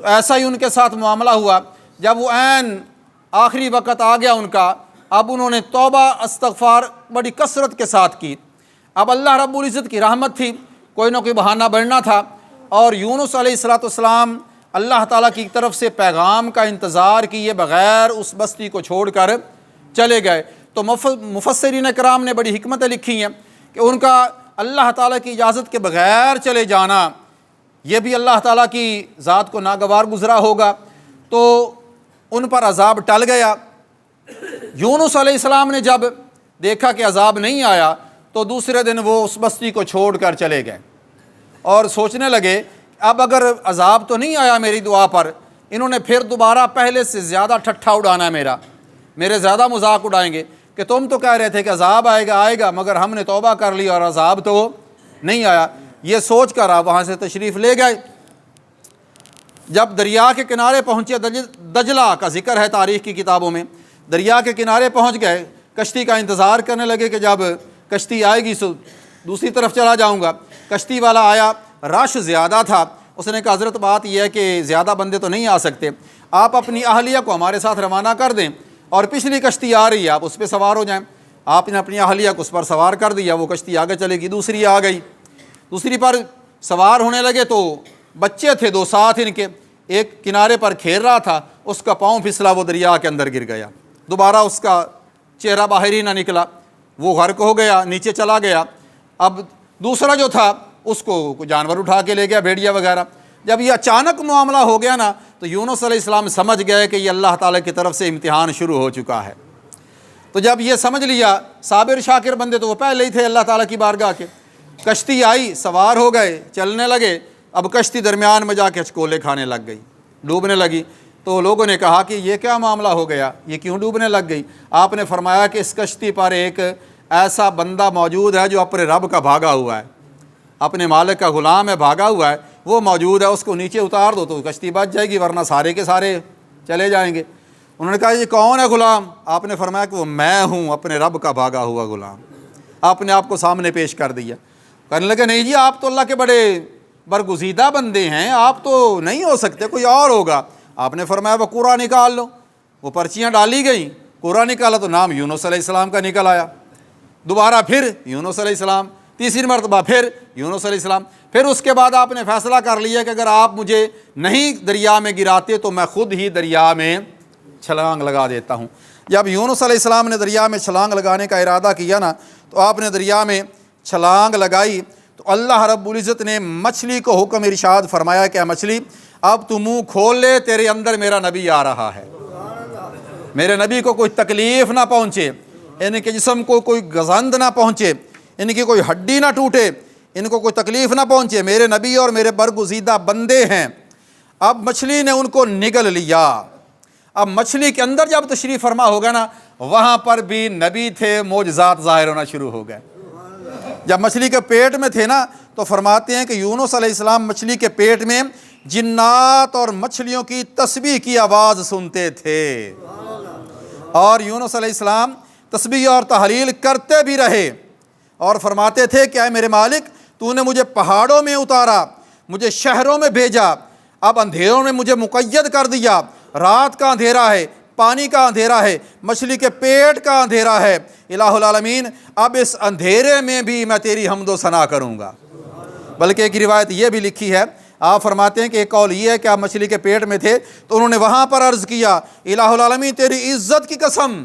تو ایسا ہی ان کے ساتھ معاملہ ہوا۔ جب وہ عین آخری وقت آ گیا ان کا، اب انہوں نے توبہ استغفار بڑی کثرت کے ساتھ کی۔ اب اللہ رب العزت کی رحمت تھی، کوئی نہ کوئی بہانہ بننا تھا، اور یونس علیہ السلام اللہ تعالیٰ کی طرف سے پیغام کا انتظار کیے بغیر اس بستی کو چھوڑ کر چلے گئے۔ تو مفسرین کرام نے بڑی حکمتیں لکھی ہیں کہ ان کا اللہ تعالیٰ کی اجازت کے بغیر چلے جانا یہ بھی اللہ تعالیٰ کی ذات کو ناگوار گزرا ہوگا، تو ان پر عذاب ٹل گیا۔ یونس علیہ السلام نے جب دیکھا کہ عذاب نہیں آیا تو دوسرے دن وہ اس بستی کو چھوڑ کر چلے گئے اور سوچنے لگے اب اگر عذاب تو نہیں آیا میری دعا پر، انہوں نے پھر دوبارہ پہلے سے زیادہ ٹھٹھا اڑانا ہے میرے زیادہ مذاق اڑائیں گے کہ تم تو کہہ رہے تھے کہ عذاب آئے گا مگر ہم نے توبہ کر لی اور عذاب تو نہیں آیا۔ یہ سوچ کر آپ وہاں سے تشریف لے گئے۔ جب دریا کے کنارے پہنچے، دجلہ کا ذکر ہے تاریخ کی کتابوں میں، دریا کے کنارے پہنچ گئے، کشتی کا انتظار کرنے لگے کہ جب کشتی آئے گی تو دوسری طرف چلا جاؤں گا۔ کشتی والا آیا، رش زیادہ تھا، اس نے کہا حضرت بات یہ ہے کہ زیادہ بندے تو نہیں آ سکتے، آپ اپنی اہلیہ کو ہمارے ساتھ روانہ کر دیں اور پچھلی کشتی آ رہی ہے آپ اس پہ سوار ہو جائیں۔ آپ نے اپنی اہلیہ کو اس پر سوار کر دیا، وہ کشتی آگے چلے گی، دوسری آ گئی، دوسری پر سوار ہونے لگے تو بچے تھے دو ساتھ ان کے، ایک کنارے پر کھیل رہا تھا، اس کا پاؤں پھسلا، وہ دریا کے اندر گر گیا، دوبارہ اس کا چہرہ باہر ہی نہ نکلا، وہ غرق ہو گیا، نیچے چلا گیا۔ اب دوسرا جو تھا اس کو کوئی جانور اٹھا کے لے گیا، بھیڑیا وغیرہ۔ جب یہ اچانک معاملہ ہو گیا نا تو یونس علیہ السلام سمجھ گئے کہ یہ اللہ تعالیٰ کی طرف سے امتحان شروع ہو چکا ہے۔ تو جب یہ سمجھ لیا، صابر شاکر بندے تو وہ پہلے ہی تھے اللہ تعالیٰ کی بارگاہ کے، کشتی آئی، سوار ہو گئے، چلنے لگے، اب کشتی درمیان میں جا کے چکولے کھانے لگ گئی، ڈوبنے لگی۔ تو لوگوں نے کہا کہ یہ کیا معاملہ ہو گیا، یہ کیوں ڈوبنے لگ گئی؟ آپ نے فرمایا کہ اس کشتی پر ایک ایسا بندہ موجود ہے جو اپنے رب کا بھاگا ہوا ہے، اپنے مالک کا غلام ہے، بھاگا ہوا ہے، وہ موجود ہے، اس کو نیچے اتار دو تو کشتی بچ جائے گی ورنہ سارے کے سارے چلے جائیں گے۔ انہوں نے کہا یہ کون ہے غلام؟ آپ نے فرمایا کہ وہ میں ہوں، اپنے رب کا بھاگا ہوا غلام۔ آپ نے آپ کو سامنے پیش کر دیا۔ کہنے لگے نہیں جی آپ تو اللہ کے بڑے برگزیدہ بندے ہیں، آپ تو نہیں ہو سکتے، کوئی اور ہوگا۔ آپ نے فرمایا وہ قرآن نکال لو۔ وہ پرچیاں ڈالی گئیں، قرآن نکالا تو نام یونس علیہ السلام کا نکل آیا۔ دوبارہ پھر یونس علیہ السلام، تیسری مرتبہ پھر یونس علیہ السلام۔ پھر اس کے بعد آپ نے فیصلہ کر لیا کہ اگر آپ مجھے نہیں دریا میں گراتے تو میں خود ہی دریا میں چھلانگ لگا دیتا ہوں۔ جب یونس علیہ السلام نے دریا میں چھلانگ لگانے کا ارادہ کیا نا تو آپ نے دریا میں چھلانگ لگائی تو اللہ رب العزت نے مچھلی کو حکم ارشاد فرمایا کہ مچھلی اب تو منہ کھول لے، تیرے اندر میرا نبی آ رہا ہے، میرے نبی کو کوئی تکلیف نہ پہنچے، ان کے جسم کو کوئی گزند نہ پہنچے، ان کی کوئی ہڈی نہ ٹوٹے، ان کو کوئی تکلیف نہ پہنچے، میرے نبی اور میرے برگزیدہ بندے ہیں۔ اب مچھلی نے ان کو نگل لیا۔ اب مچھلی کے اندر جب تشریف فرما ہوگا نا وہاں پر بھی نبی تھے، معجزات ظاہر ہونا شروع ہو گئے۔ جب مچھلی کے پیٹ میں تھے نا تو فرماتے ہیں کہ یونس علیہ السلام مچھلی کے پیٹ میں جنات اور مچھلیوں کی تسبیح کی آواز سنتے تھے، اور یونس علیہ السلام تسبیح اور تحلیل کرتے بھی رہے اور فرماتے تھے کہ اے میرے مالک تو نے مجھے پہاڑوں میں اتارا، مجھے شہروں میں بھیجا، اب اندھیروں میں مجھے مقید کر دیا، رات کا اندھیرا ہے، پانی کا اندھیرا ہے، مچھلی کے پیٹ کا اندھیرا ہے، الہ العالمین اب اس اندھیرے میں بھی میں تیری حمد و ثنا کروں گا۔ بلکہ ایک روایت یہ بھی لکھی ہے، آپ فرماتے ہیں کہ ایک قول یہ ہے کہ آپ مچھلی کے پیٹ میں تھے تو انہوں نے وہاں پر عرض کیا الہ العالمین تیری عزت کی قسم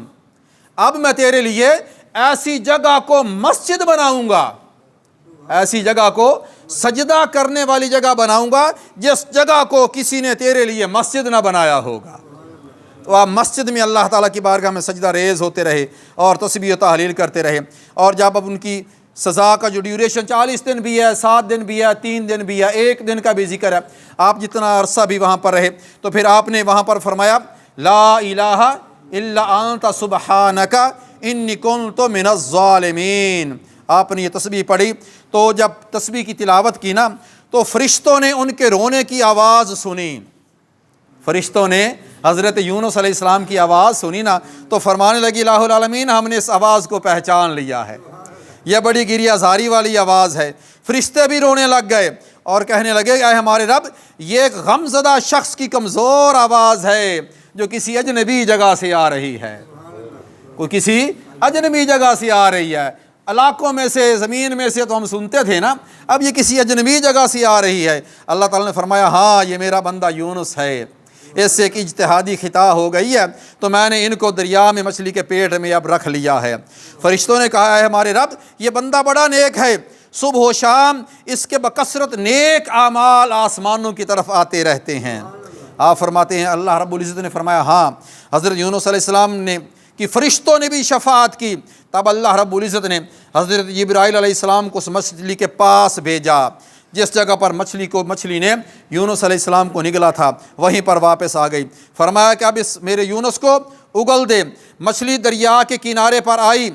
اب میں تیرے لیے ایسی جگہ کو مسجد بناؤں گا، ایسی جگہ کو سجدہ کرنے والی جگہ بناؤں گا جس جگہ کو کسی نے تیرے لیے مسجد نہ بنایا ہوگا۔ تو آپ مسجد میں اللہ تعالیٰ کی بارگاہ میں سجدہ ریز ہوتے رہے اور تسبیح و تحلیل کرتے رہے۔ اور جب اب ان کی سزا کا جو ڈیوریشن 40 دن بھی ہے، 7 دن بھی ہے، 3 دن بھی ہے، 1 دن کا بھی ذکر ہے، آپ جتنا عرصہ بھی وہاں پر رہے تو پھر آپ نے وہاں پر فرمایا لا الہ الا انت سبحانک انی کنت من الظالمین۔ آپ نے یہ تسبیح پڑھی تو جب تسبیح کی تلاوت کی نا تو فرشتوں نے ان کے رونے کی آواز سنی، فرشتوں نے حضرت یونس علیہ السلام کی آواز سنی نا تو فرمانے لگی الہ العالمین ہم نے اس آواز کو پہچان لیا ہے، یہ بڑی گریہ زاری والی آواز ہے۔ فرشتے بھی رونے لگ گئے اور کہنے لگے اے ہمارے رب، یہ ایک غم زدہ شخص کی کمزور آواز ہے جو کسی اجنبی جگہ سے آ رہی ہے، کوئی کسی اجنبی جگہ سے آ رہی ہے۔ علاقوں میں سے، زمین میں سے تو ہم سنتے تھے نا، اب یہ کسی اجنبی جگہ سے آ رہی ہے۔ اللہ تعالیٰ نے فرمایا ہاں یہ میرا بندہ یونس ہے، اس سے ایک اجتہادی خطا ہو گئی ہے تو میں نے ان کو دریا میں مچھلی کے پیٹ میں اب رکھ لیا ہے۔ فرشتوں نے کہا ہے ہمارے رب یہ بندہ بڑا نیک ہے، صبح و شام اس کے بکثرت نیک اعمال آسمانوں کی طرف آتے رہتے ہیں۔ آپ فرماتے ہیں اللہ رب العزت نے فرمایا ہاں، حضرت یونس علیہ السلام نے کہ فرشتوں نے بھی شفاعت کی، تب اللہ رب العزت نے حضرت جبرائیل علیہ السلام کو اس مچھلی کے پاس بھیجا جس جگہ پر مچھلی نے یونس علیہ السلام کو نگلا تھا، وہیں پر واپس آ گئی۔ فرمایا کہ اب اس میرے یونس کو اگل دے۔ مچھلی دریا کے کنارے پر آئی،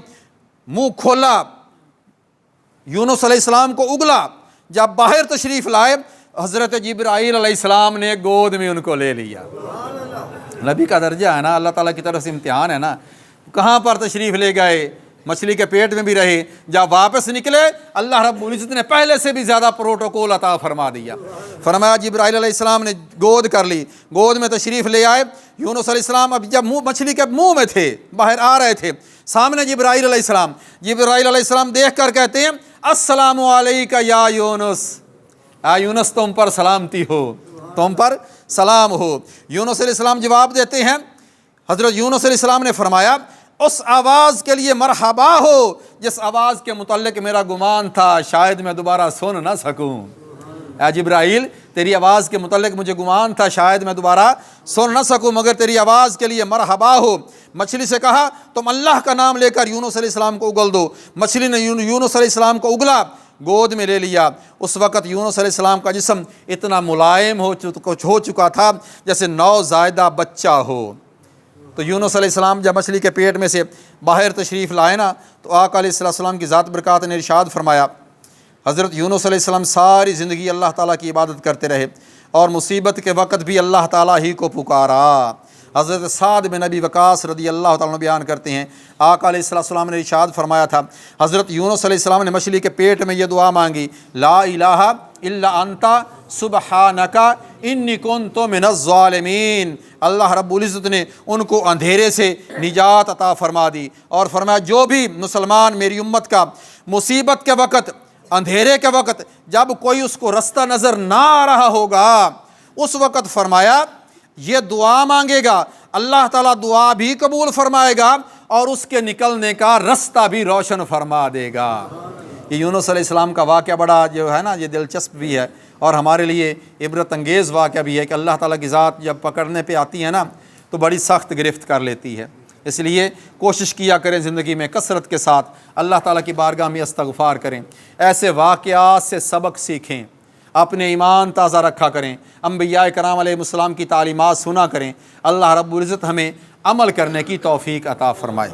منہ کھولا، یونس علیہ السلام کو اگلا۔ جب باہر تشریف لائے حضرت جبرائیل علیہ السلام نے گود میں ان کو لے لیا۔ نبی کا درجہ ہے نا، اللہ تعالیٰ کی طرف سے امتحان ہے نا۔ کہاں پر تشریف لے گئے؟ مچھلی کے پیٹ میں بھی رہے، جب واپس نکلے اللہ رب العزت نے پہلے سے بھی زیادہ پروٹوکول عطا فرما دیا۔ فرمایا جبرائیل علیہ السلام نے گود کر لی، گود میں تشریف لے آئے۔ یونس علیہ السلام اب جب مچھلی کے منہ میں تھے، باہر آ رہے تھے، سامنے جبرائیل علیہ السلام دیکھ کر کہتے ہیں السلام علیکہ یا یونس، یونس تم پر سلامتی ہو، تم پر سلام ہو۔ یونس علیہ السلام جواب دیتے ہیں، حضرت یونس علیہ السلام نے فرمایا اس آواز کے لیے مرحبا ہو جس آواز کے متعلق میرا گمان تھا شاید میں دوبارہ سن نہ سکوں۔ اے جبرائیل تیری آواز کے متعلق مجھے گمان تھا شاید میں دوبارہ سن نہ سکوں، مگر تیری آواز کے لیے مرحبا ہو۔ مچھلی سے کہا تم اللہ کا نام لے کر یونس علیہ السلام کو اگل دو۔ مچھلی نے یونس علیہ السلام کو اگلا، گود میں لے لیا۔ اس وقت یونس علیہ السلام کا جسم اتنا ملائم ہو چکا تھا جیسے نوزائیدہ بچہ ہو۔ تو یونس علیہ السلام جب مچھلی کے پیٹ میں سے باہر تشریف لائے نا، تو آقا علیہ السلام کی ذات برکات نے ارشاد فرمایا، حضرت یونس علیہ السلام ساری زندگی اللہ تعالیٰ کی عبادت کرتے رہے اور مصیبت کے وقت بھی اللہ تعالیٰ ہی کو پکارا۔ حضرت سعد بن ابی وقاص رضی اللہ تعالیٰ عنہ بیان کرتے ہیں آقا علیہ السلام نے ارشاد فرمایا تھا، حضرت یونس علیہ السلام نے مچھلی کے پیٹ میں یہ دعا مانگی، لا الہ الا انت سبحانک انی کنت من الظالمین۔ اللہ رب العزت نے ان کو اندھیرے سے نجات عطا فرما دی اور فرمایا جو بھی مسلمان میری امت کا مصیبت کے وقت، اندھیرے کے وقت جب کوئی اس کو رستہ نظر نہ آ رہا ہوگا، اس وقت فرمایا یہ دعا مانگے گا، اللہ تعالیٰ دعا بھی قبول فرمائے گا اور اس کے نکلنے کا رستہ بھی روشن فرما دے گا۔ یہ یونس علیہ السلام کا واقعہ بڑا جو ہے نا یہ دلچسپ بھی ہے اور ہمارے لیے عبرت انگیز واقعہ بھی ہے کہ اللہ تعالیٰ کی ذات جب پکڑنے پہ آتی ہے نا تو بڑی سخت گرفت کر لیتی ہے۔ اس لیے کوشش کیا کریں زندگی میں کثرت کے ساتھ اللہ تعالیٰ کی بارگاہ میں استغفار کریں، ایسے واقعات سے سبق سیکھیں، اپنے ایمان تازہ رکھا کریں، انبیاء کرام علیہ السلام کی تعلیمات سنا کریں۔ اللہ رب العزت ہمیں عمل کرنے کی توفیق عطا فرمائے۔